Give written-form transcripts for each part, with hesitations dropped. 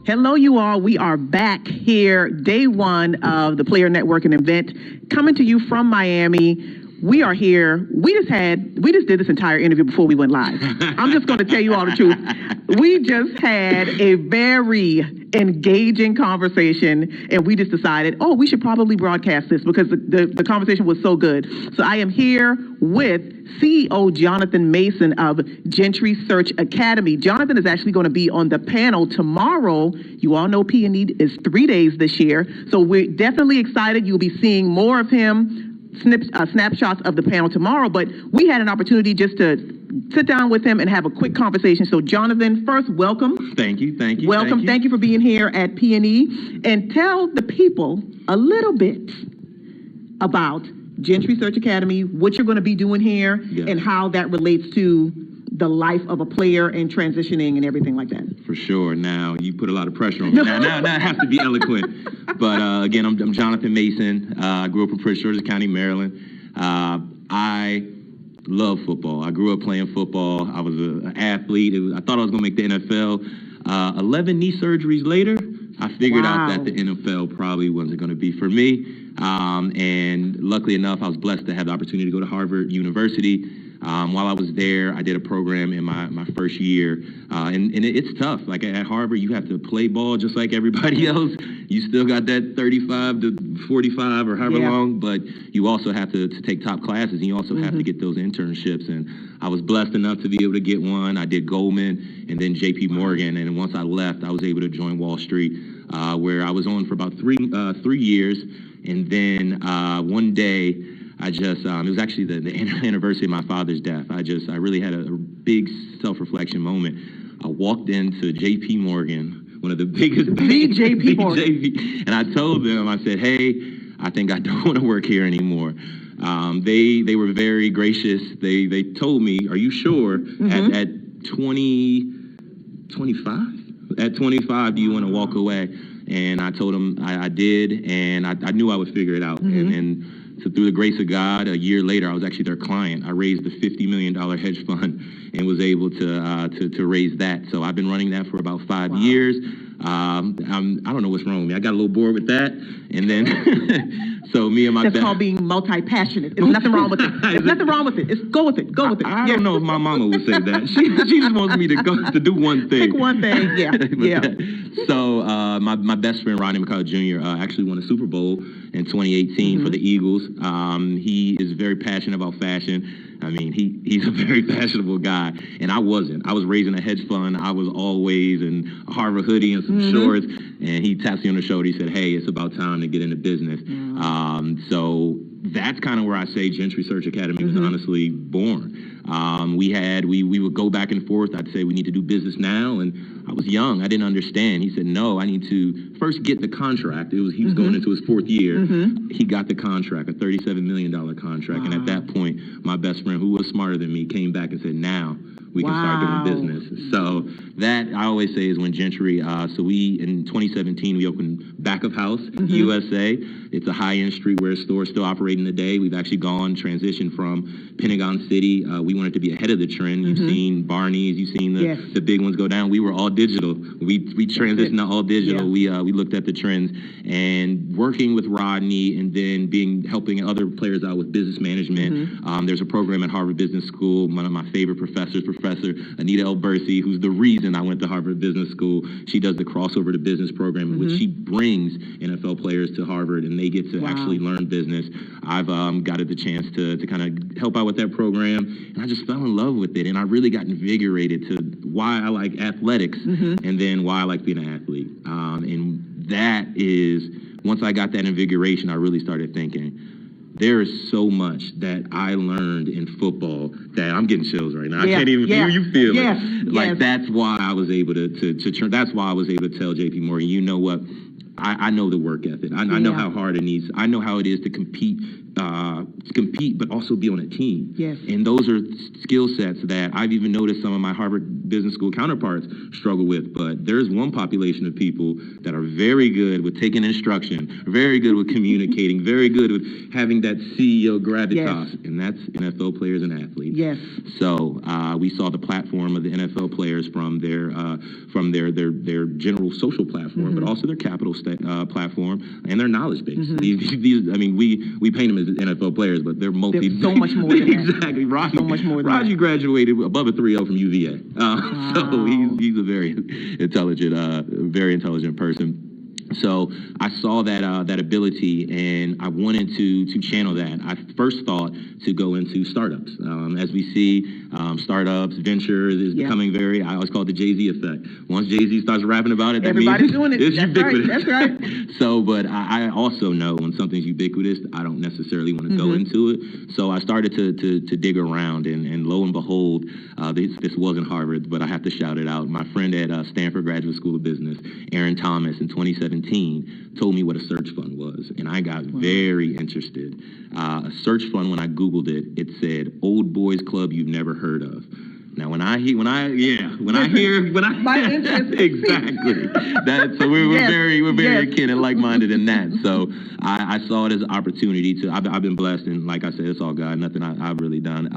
Hello, you all. We are back here, day one of the Player Networking event, coming to you from Miami. We are here. We just did this entire interview before we went live. I'm just going to tell you all the truth. We just had a very engaging conversation, and we just decided, oh, we should probably broadcast this because the conversation was so good. So I am here with CEO Jonathan Mason of Gent Research Academy. Jonathan is actually going to be on the panel tomorrow. You all know P&E is 3 days this year, so we're definitely excited. You'll be seeing more of him. Snapshots of the panel tomorrow, but we had an opportunity just to sit down with him and have a quick conversation. So Jonathan, first, welcome. Thank you. Welcome. Thank you for being here at P&E. And tell the people a little bit about Gent Research Academy, what you're going to be doing here, and how that relates to the life of a player and transitioning and everything like that. For sure. Now, you put a lot of pressure on me. Now I have to be eloquent. But again, I'm Jonathan Mason. I grew up in Prince George's County, Maryland. I love football. I grew up playing football. I was an athlete. I thought I was going to make the NFL. 11 knee surgeries later, I figured out that the NFL probably wasn't going to be for me. And luckily enough, I was blessed to have the opportunity to go to Harvard University. While I was there, I did a program in my first year, and it's tough. Like at Harvard, you have to play ball just like everybody else. You still got that 35 to 45 or however long, but you also have to take top classes, and you also have to get those internships. And I was blessed enough to be able to get one. I did Goldman and then J.P. Morgan, and once I left, I was able to join Wall Street, where I was on for about three years, and then one day, it was actually the anniversary of my father's death. I really had a big self-reflection moment. I walked into J.P. Morgan, one of the biggest banks. J.P. Morgan. And I told them, I said, hey, I think I don't want to work here anymore. They were very gracious. They told me, are you sure? At 25? At 25, do you want to walk away? And I told them I did, and I knew I would figure it out. So through the grace of God, a year later, I was actually their client. I raised the $50 million hedge fund and was able to raise that. So I've been running that for about 5 years. I don't know what's wrong with me. I got a little bored with that. And then, so me and my That's called being multi-passionate. There's nothing wrong with it. There's nothing wrong with it. Go with it. Go with it. I don't know if my mama would say that. She just wants me to do one thing. Pick one thing, yeah. So my best friend, Rodney McCall Jr., actually won a Super Bowl in 2018 for the Eagles. He is very passionate about fashion. I mean, he's a very fashionable guy, and I wasn't. I was raising a hedge fund. I was always in a Harvard hoodie and some shorts, and he taps me on the should he said, hey, it's about time to get into business. So that's kind of where I say Gent Research Academy was honestly born. We would go back and forth. I'd say we need to do business now, and I was young. I didn't understand. He said, no, I need to first get the contract. He was going into his fourth year. He got the contract, a $37 million contract, and at that point, my best friend, who was smarter than me, came back and said, now we can start doing business. So that, I always say, is when Jentry, in 2017, we opened Back of House, USA. It's a high-end streetwear store still operating today. We've actually transitioned from Pentagon City. We wanted to be ahead of the trend. You've seen Barney's, you've seen the big ones go down. We were all digital. We transitioned to all digital. We looked at the trends, and working with Rodney and then helping other players out with business management. There's a program at Harvard Business School. One of my favorite professors, Professor Anita Elbersi, who's the reason I went to Harvard Business School. She does the crossover to business program in which she brings NFL players to Harvard, and they get to actually learn business. I've got the chance to kind of help out with that program, and I just fell in love with it, and I really got invigorated to why I like athletics and then why I like being an athlete. And that is, once I got that invigoration, I really started thinking, there is so much that I learned in football that I'm getting chills right now. I can't even feel you feel it. Like that's why I was able to that's why I was able to tell J.P. Morgan, you know what? I know the work ethic. I know how hard it needs. I know how it is to compete compete, but also be on a team. Yes. And those are skill sets that I've even noticed some of my Harvard Business School counterparts struggle with. But there's one population of people that are very good with taking instruction, very good with communicating, very good with having that CEO gravitas, and that's NFL players and athletes. Yes. So we saw the platform of the NFL players from their general social platform, but also their capital platform and their knowledge base. These, I mean, we paint them as NFL players, but they're so much more than that. Exactly. Raji, so much more than Raji that. graduated above a 3.0 from UVA. Wow. So he's a very intelligent person. So I saw that ability, and I wanted to channel that. I first thought to go into startups. As we see, startups, venture is becoming I always call it the Jay-Z effect. Once Jay-Z starts rapping about it, that everybody's means doing it. It's That's ubiquitous. Right. That's right. So, but I also know when something's ubiquitous, I don't necessarily want to go into it. So I started to dig around, and lo and behold, this wasn't Harvard, but I have to shout it out. My friend at Stanford Graduate School of Business, Aaron Thomas, in 2017, told me what a search fund was, and I got very interested. A search fund, when I Googled it, it said "Old Boys Club You've Never Heard of." Now, when I hear my interest exactly that, so we're very akin and like-minded in that. So I saw it as an opportunity to. I've been blessed, and like I said, it's all God. Nothing I've really done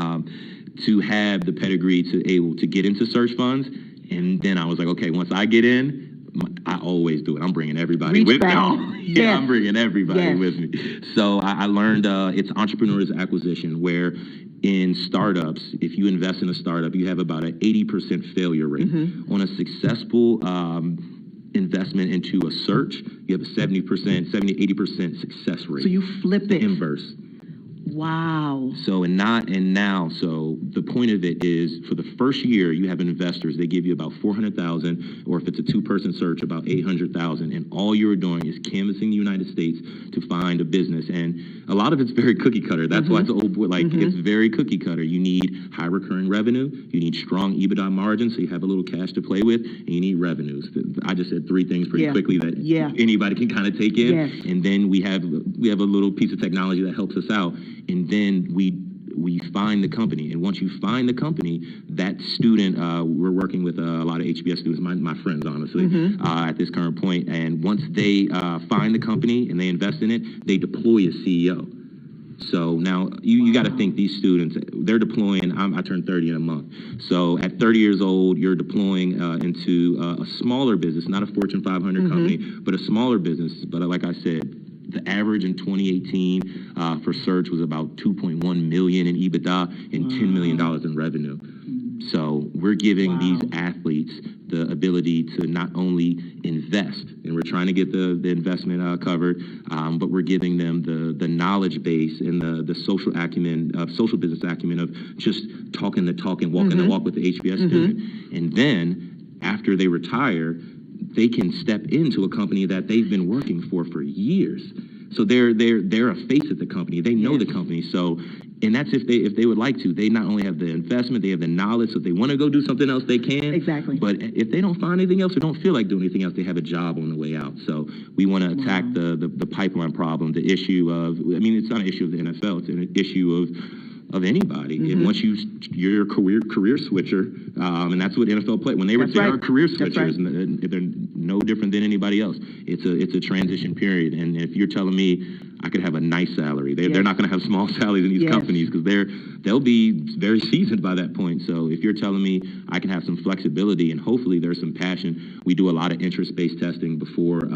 to have the pedigree to able to get into search funds, and then I was like, okay, once I get in. I always do it. I'm bringing everybody with me. Yeah, I'm bringing everybody with me. So I learned it's entrepreneurs acquisition, where in startups, if you invest in a startup, you have about an 80% failure rate. On a successful investment into a search, you have a 80% success rate. So you flip it. Inverse. Wow. So so the point of it is, for the first year, you have investors. They give you about $400,000, or if it's a two-person search, about $800,000, and all you're doing is canvassing the United States to find a business. And a lot of it's very cookie cutter. That's why it's old boy. It's very cookie cutter. You need high recurring revenue. You need strong EBITDA margins, so you have a little cash to play with, and you need revenues. I just said three things pretty quickly that anybody can kind of take in. And then we have a little piece of technology that helps us out. And then we find the company, and once you find the company, that student, we're working with a lot of HBS students, my friends, honestly, at this current point. And once they find the company and they invest in it, they deploy a CEO. So now you got to think, these students, they're deploying. I turned 30 in a month. So at 30 years old, you're deploying into a smaller business, not a Fortune 500 company, but a smaller business. But like I said, the average in 2018 for search was about 2.1 million in EBITDA and $10 million in revenue. So we're giving these athletes the ability to not only invest, and we're trying to get the investment covered, but we're giving them the knowledge base and the social acumen, social business acumen of just talking the talk and walking the walk with the HBS student. And then after they retire, they can step into a company that they've been working for years. So they're a face at the company. They know the company. So, and that's if they would like to. They not only have the investment, they have the knowledge. So if they want to go do something else, they can. Exactly. But if they don't find anything else or don't feel like doing anything else, they have a job on the way out. So we want to attack the pipeline problem, the issue of. I mean, it's not an issue of the NFL. It's an issue of anybody. And once you're a career switcher, and that's what NFL play. When they are career switchers, and they're no different than anybody else. It's a transition period. And if you're telling me I could have a nice salary, they're not going to have small salaries in these companies, because they'll be very seasoned by that point. So if you're telling me I can have some flexibility, and hopefully there's some passion, we do a lot of interest-based testing before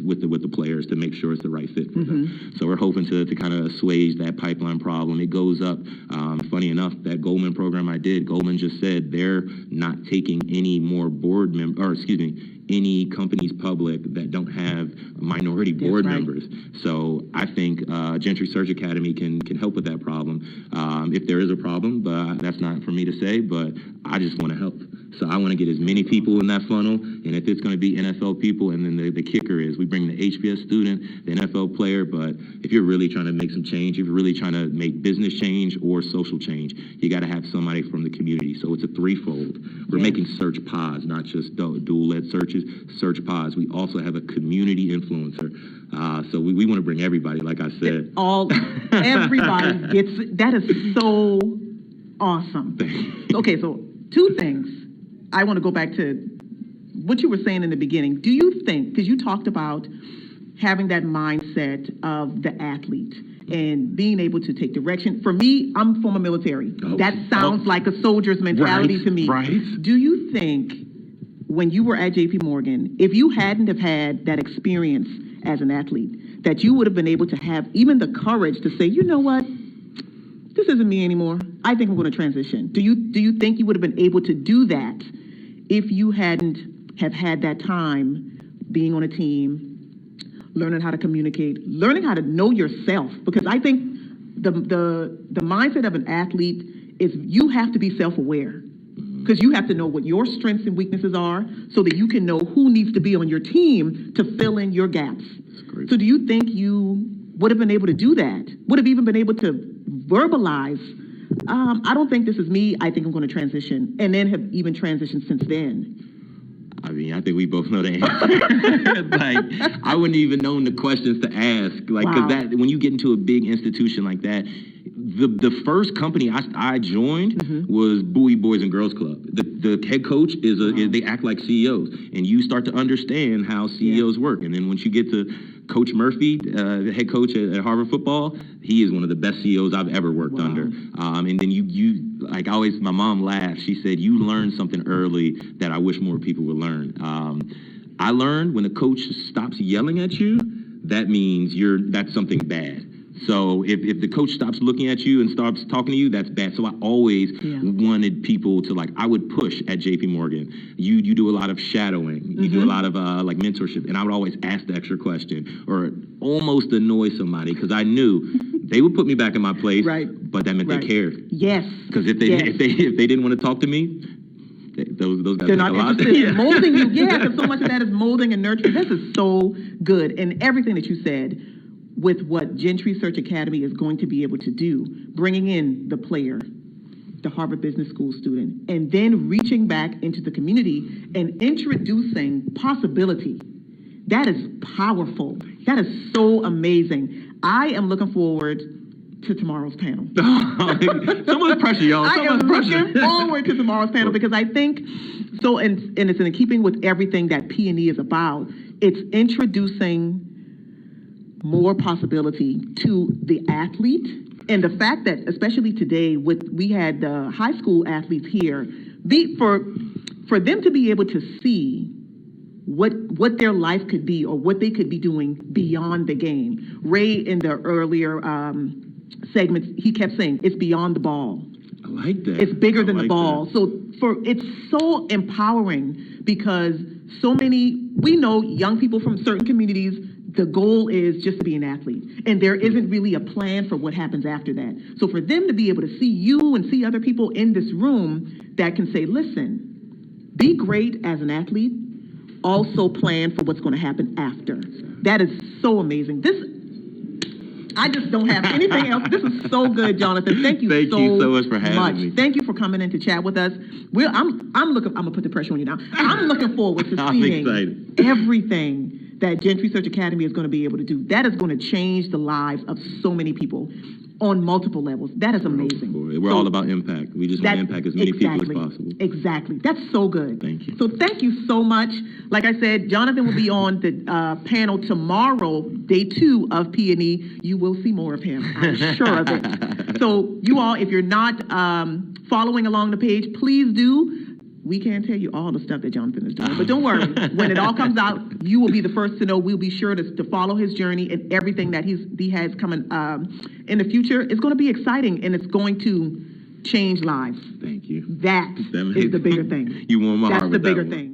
with the players to make sure it's the right fit for them. So we're hoping to kind of assuage that pipeline problem. It goes up. Funny enough, that Goldman program I did, Goldman just said they're not taking any more any companies public that don't have minority board members. So I think Gent Research Academy can help with that problem. If there is a problem, but that's not for me to say, but I just want to help. So I want to get as many people in that funnel, and if it's going to be NFL people, and then the kicker is we bring the HBS student, the NFL player, but if you're really trying to make some change, if you're really trying to make business change or social change, you got to have somebody from the community. So it's a threefold. We're making search pods, not just dual-led searches, search pods. We also have a community influencer. So we want to bring everybody, like I said. Everybody gets it. That is so awesome. Okay, so two things. I want to go back to what you were saying in the beginning. Do you think, because you talked about having that mindset of the athlete and being able to take direction. For me, I'm former military. That sounds like a soldier's mentality to me. Right. Do you think when you were at JP Morgan, if you hadn't have had that experience as an athlete, that you would have been able to have even the courage to say, you know what, this isn't me anymore. I think I'm going to transition. Do you think you would have been able to do that if you hadn't have had that time being on a team, learning how to communicate, learning how to know yourself? Because I think the mindset of an athlete is you have to be self-aware, because you have to know what your strengths and weaknesses are so that you can know who needs to be on your team to fill in your gaps. So do you think you would have been able to do that? Would have even been able to verbalize, I don't think this is me, I think I'm going to transition, and then have even transitioned since then? I mean, I think we both know the answer. Like, I wouldn't even know the questions to ask. Like, because that when you get into a big institution like that, the first company I joined was Bowie Boys and Girls Club. The head coach is they act like CEOs, and you start to understand how CEOs work. And then once you get to Coach Murphy, the head coach at Harvard football, he is one of the best CEOs I've ever worked under. And then you like always, my mom laughed. She said, you learned something early that I wish more people would learn. I learned when the coach stops yelling at you, that means that's something bad. So if the coach stops looking at you and stops talking to you, that's bad. So I always wanted people to, like, I would push at JP Morgan. You do a lot of shadowing. You do a lot of like mentorship. And I would always ask the extra question or almost annoy somebody, because I knew they would put me back in my place, but that meant they cared. Yes. Because if they didn't want to talk to me, those guys they're not interested in molding you. Yeah, because so much of that is molding and nurturing. This is so good. And everything that you said with what Gent Research Academy is going to be able to do, bringing in the player, the Harvard Business School student, and then reaching back into the community and introducing possibility. That is powerful. That is so amazing. I am looking forward to tomorrow's panel. So much pressure, y'all. I am looking forward to tomorrow's panel, because I think so, and it's in keeping with everything that P&E is about. It's introducing more possibility to the athlete, and the fact that, especially today, we had the high school athletes here, for them to be able to see what their life could be or what they could be doing beyond the game. Ray, in the earlier segments, he kept saying it's beyond the ball. I like that. It's bigger than the ball. That. So it's so empowering, because so many, we know young people from certain communities, the goal is just to be an athlete, and there isn't really a plan for what happens after that. So for them to be able to see you and see other people in this room that can say, listen, be great as an athlete, also plan for what's going to happen after. That is so amazing. I just don't have anything else. This is so good, Jonathan. Thank you so much for having me. Thank you for coming in to chat with us. I'm going to put the pressure on you now. I'm looking forward to seeing everything that Gent Research Academy is going to be able to do. That is going to change the lives of so many people on multiple levels. That is amazing. We're all about impact. We just want to impact as many people as possible. Exactly. That's so good. Thank you. So thank you so much. Like I said, Jonathan will be on the panel tomorrow, day 2 of P&E. You will see more of him. I'm sure of it. So you all, if you're not following along the page, please do. We can't tell you all the stuff that Jonathan is doing, but don't worry. When it all comes out, you will be the first to know. We'll be sure to follow his journey and everything that he has coming in the future. It's going to be exciting, and it's going to change lives. Thank you. That is the bigger thing. You won my heart. That's the bigger thing.